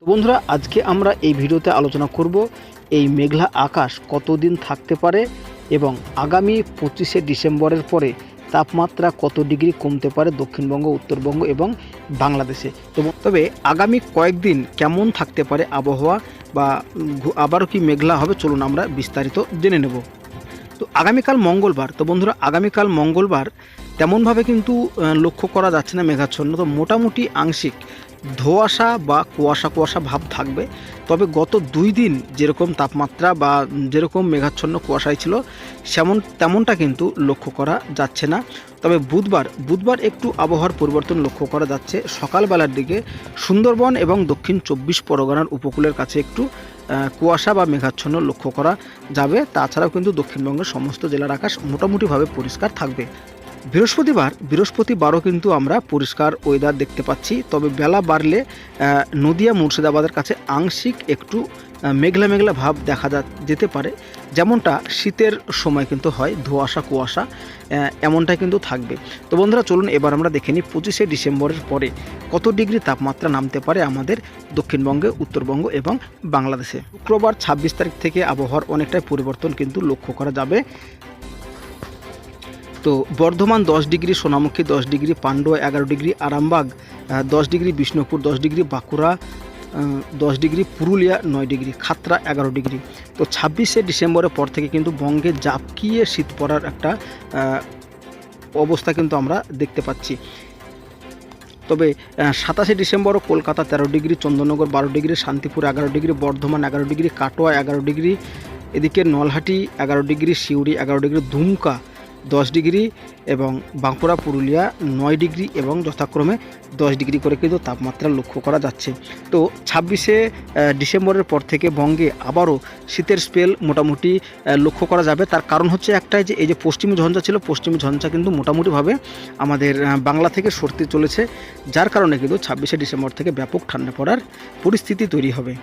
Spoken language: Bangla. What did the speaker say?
তো বন্ধুরা, আজকে আমরা এই ভিডিওতে আলোচনা করব এই মেঘলা আকাশ কতদিন থাকতে পারে এবং আগামী 25শে ডিসেম্বরের পরে তাপমাত্রা কত ডিগ্রি কমতে পারে দক্ষিণবঙ্গ, উত্তরবঙ্গ এবং বাংলাদেশে। তবে আগামী কয়েকদিন কেমন থাকতে পারে আবহাওয়া বা আবারও কি মেঘলা হবে, চলুন আমরা বিস্তারিত জেনে নেব। তো আগামীকাল মঙ্গলবার, তো বন্ধুরা আগামীকাল মঙ্গলবার তেমনভাবে কিন্তু লক্ষ্য করা যাচ্ছে না মেঘাচ্ছন্ন। তো মোটামুটি আংশিক ধোঁয়াশা বা কুয়াশা ভাব থাকবে। তবে গত 2 দিন যেরকম তাপমাত্রা বা যেরকম মেঘাচ্ছন্ন কুয়াশায় ছিল তেমনটা কিন্তু লক্ষ্য করা যাচ্ছে না। তবে বুধবার একটু আবহাওয়ার পরিবর্তন লক্ষ্য করা যাচ্ছে। সকালবেলার দিকে সুন্দরবন এবং দক্ষিণ 24 পরগনার উপকূলের কাছে একটু কুয়াশা বা মেঘাচ্ছন্ন লক্ষ্য করা যাবে। তাছাড়াও কিন্তু দক্ষিণবঙ্গের সমস্ত জেলার আকাশ মোটামুটিভাবে পরিষ্কার থাকবে। বৃহস্পতিবারও কিন্তু আমরা পরিষ্কার ওয়েদার দেখতে পাচ্ছি। তবে বেলা বাড়লে নদিয়া মুর্শিদাবাদের কাছে আংশিক একটু মেঘলা ভাব দেখা যেতে পারে, যেমনটা শীতের সময় কিন্তু হয়, ধোঁয়াশা কুয়াশা এমনটাই কিন্তু থাকবে। তো বন্ধুরা চলুন এবার আমরা দেখে নিই 25শে ডিসেম্বরের পরে কত ডিগ্রি তাপমাত্রা নামতে পারে আমাদের দক্ষিণবঙ্গে, উত্তরবঙ্গ এবং বাংলাদেশে। শুক্রবার 26 তারিখ থেকে আবহাওয়ার অনেকটাই পরিবর্তন কিন্তু লক্ষ্য করা যাবে। তো Bardhaman 10 degree, Sonamukhi 10 degree, Pandua 11 degree, Arambagh 10 degree, Bishnupur 10 degree, Bankura 10 degree, Purulia 9 degree, Khatra 11 degree. তো 26শে ডিসেম্বরের পর থেকে কিন্তু বঙ্গে জাপকিয়ে শীত পড়ার একটা অবস্থা কিন্তু আমরা দেখতে পাচ্ছি। তবে 27শে ডিসেম্বরও Kolkata 13 degree, Chandannagar 12 degree, Shantipur 11 degree, Bardhaman 11 degree, Katwa 11 degree, এদিকে Nalhati 11 degree, Suri 11 degree, Dumka 10 degree এবং বাঁকুড়া পুরুলিয়া 9 ডিগ্রি এবং যথাক্রমে 10 ডিগ্রি করে কিন্তু তাপমাত্রা লক্ষ্য করা যাচ্ছে। তো 26শে ডিসেম্বরের পর থেকে বঙ্গে আবারও শীতের স্পেল মোটামুটি লক্ষ্য করা যাবে। তার কারণ হচ্ছে একটাই, যে এই যে পশ্চিমী ঝঞ্ঝা ছিল, পশ্চিমী ঝঞ্ঝা কিন্তু মোটামুটিভাবে আমাদের বাংলা থেকে সরতে চলেছে, যার কারণে কিন্তু 26শে ডিসেম্বর থেকে ব্যাপক ঠান্ডা পড়ার পরিস্থিতি তৈরি হবে।